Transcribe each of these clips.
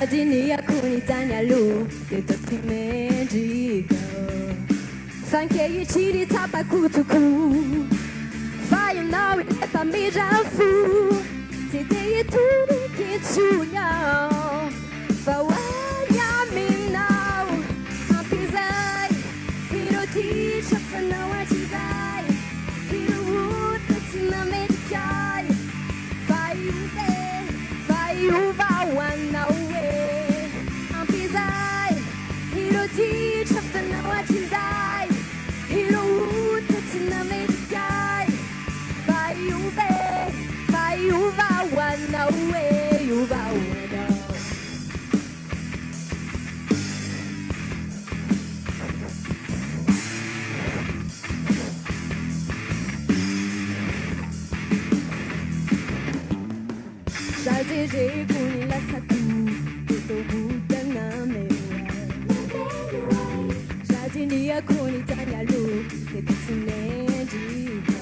Jardinia kunitania lu Deto timendigo Fanke e tiri tapa kutuku Vai não e pra mim já fui Te dei tudo que tinha Fawanya me now Apesar Hiro teacher for no one to die Hiro wood that's in the medical Vai uva one away Apesar Hiro teacher for no one to die Hiro wood that's in the medical Vai uva one away Uva one Jardinia kunila satu Ito buta na mewa Jardinia kunitania lu Ito timendigo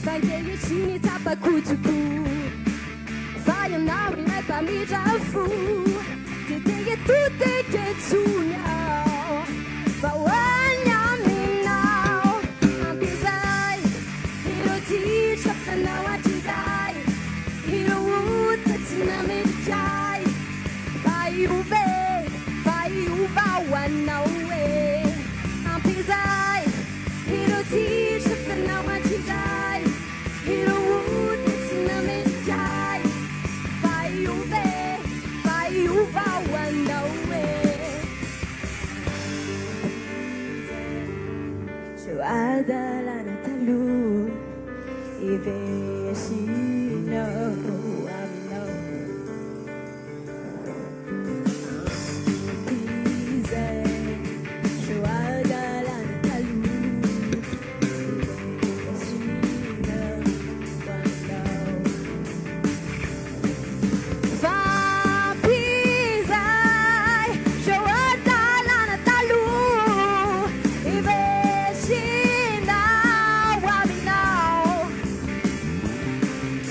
Fanke e tiri tapa kutuku Vai não e vai pra mim já fui Te dei tudo que tinha Fawanya me now Apesar Hiro teacher for now I to die Hiro wood that's in the medical Vai uva one away Apesar Hiro teacher for now I to die Hiro wood that's in the medical Vai uva one away Joada lá na talu E vê se não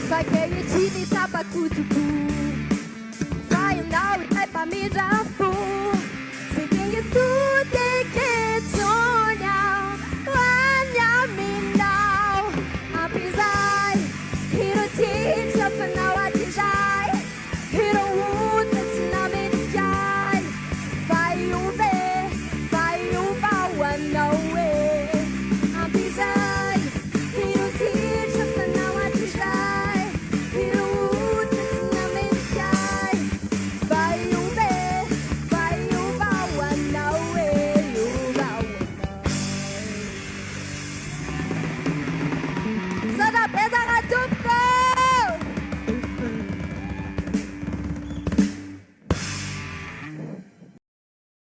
Vai que ele tira e tapa tudo